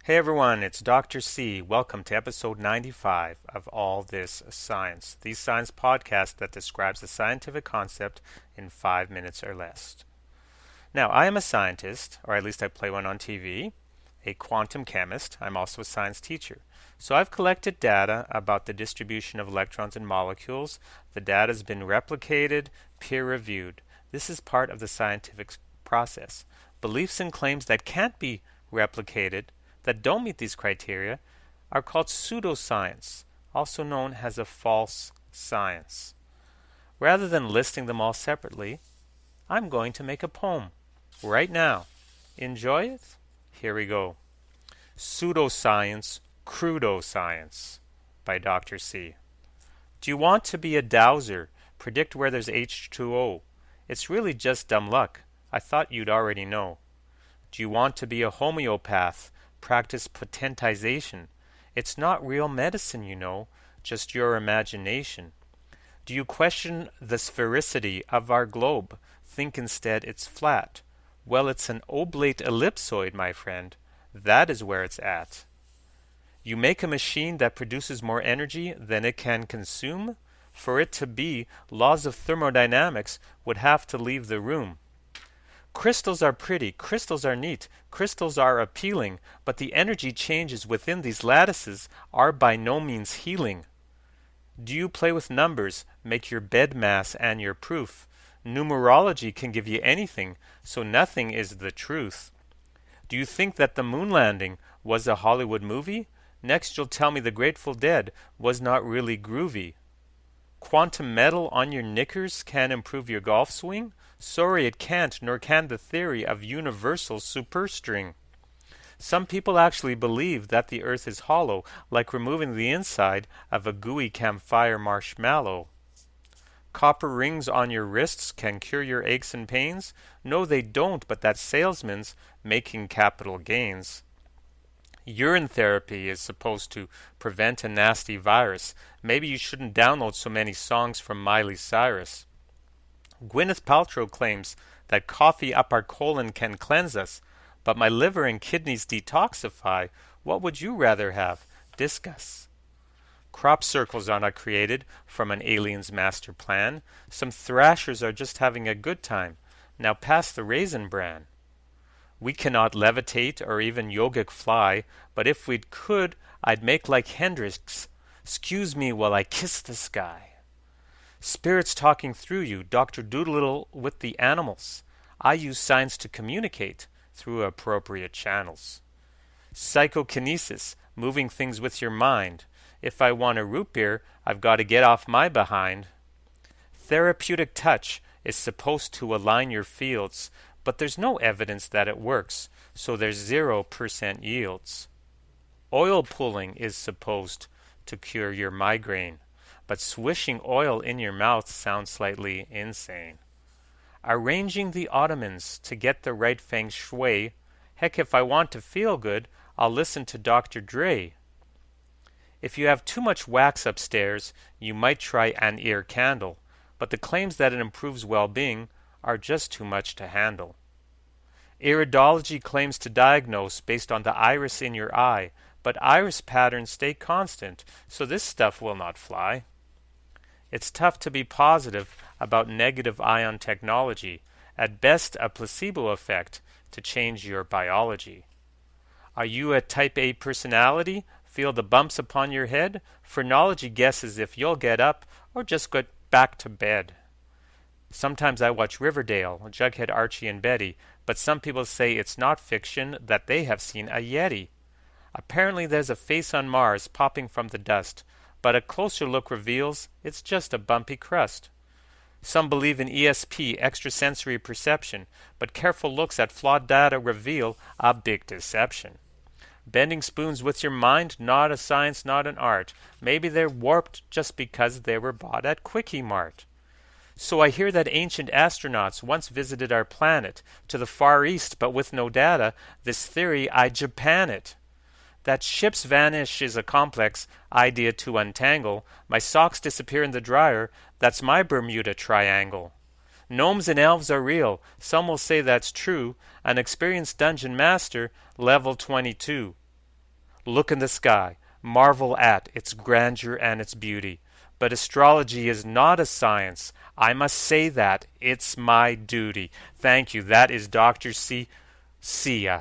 Hey everyone, it's Dr. C. Welcome to episode 95 of All This Science, the science podcast that describes a scientific concept in 5 minutes or less. Now, I am a scientist, or at least I play one on TV, a quantum chemist. I'm also a science teacher. So I've collected data about the distribution of electrons in molecules. The data has been replicated, peer-reviewed. This is part of the scientific process. Beliefs and claims that can't be replicated that don't meet these criteria are called pseudoscience, also known as a false science. Rather than listing them all separately, I'm going to make a poem right now. Enjoy it? Here we go. Pseudoscience, Crude-o-science by Dr. C. Do you want to be a dowser, predict where there's H2O? It's really just dumb luck. I thought you'd already know. Do you want to be a homeopath, practice potentization? It's not real medicine, you know, just your imagination. Do you question the sphericity of our globe? Think instead it's flat. Well, it's an oblate ellipsoid, my friend. That is where it's at. You make a machine that produces more energy than it can consume? For it to be, laws of thermodynamics would have to leave the room. Crystals are pretty, crystals are neat, crystals are appealing, but the energy changes within these lattices are by no means healing. Do you play with numbers, make your bed mass and your proof? Numerology can give you anything, so nothing is the truth. Do you think that the moon landing was a Hollywood movie? Next you'll tell me the Grateful Dead was not really groovy. Quantum metal on your knickers can improve your golf swing? Sorry, it can't, nor can the theory of universal superstring. Some people actually believe that the earth is hollow, like removing the inside of a gooey campfire marshmallow. Copper rings on your wrists can cure your aches and pains? No, they don't, but that's salesmen's making capital gains. Urine therapy is supposed to prevent a nasty virus. Maybe you shouldn't download so many songs from Miley Cyrus. Gwyneth Paltrow claims that coffee up our colon can cleanse us, but my liver and kidneys detoxify. What would you rather have? Discuss. Crop circles are not created from an alien's master plan. Some thrashers are just having a good time. Now pass the raisin bran. We cannot levitate or even yogic fly, but if we could, I'd make like Hendrix. 'Scuse me while I kiss the sky. Spirits talking through you, Dr. Doolittle with the animals. I use science to communicate through appropriate channels. Psychokinesis, moving things with your mind. If I want a root beer, I've got to get off my behind. Therapeutic touch is supposed to align your fields, but there's no evidence that it works, so there's 0% yields. Oil pulling is supposed to cure your migraine, but swishing oil in your mouth sounds slightly insane. Arranging the ottomans to get the right feng shui. Heck, if I want to feel good, I'll listen to Dr. Dre. If you have too much wax upstairs, you might try an ear candle, but the claims that it improves well-being are just too much to handle. Iridology claims to diagnose based on the iris in your eye, but iris patterns stay constant, so this stuff will not fly. It's tough to be positive about negative ion technology, at best a placebo effect to change your biology. Are you a type A personality? Feel the bumps upon your head? Phrenology guesses if you'll get up or just get back to bed. Sometimes I watch Riverdale, Jughead, Archie, and Betty, but some people say it's not fiction that they have seen a Yeti. Apparently there's a face on Mars popping from the dust, but a closer look reveals it's just a bumpy crust. Some believe in ESP, extrasensory perception, but careful looks at flawed data reveal a big deception. Bending spoons with your mind, not a science, not an art. Maybe they're warped just because they were bought at Quickie Mart. So I hear that ancient astronauts once visited our planet to the Far East, but with no data. This theory, I Japan it. That ships vanish is a complex idea to untangle. My socks disappear in the dryer. That's my Bermuda Triangle. Gnomes and elves are real. Some will say that's true. An experienced dungeon master, level 22. Look in the sky, marvel at its grandeur and its beauty. But astrology is not a science. I must say that. It's my duty. Thank you. That is Dr. C. See ya.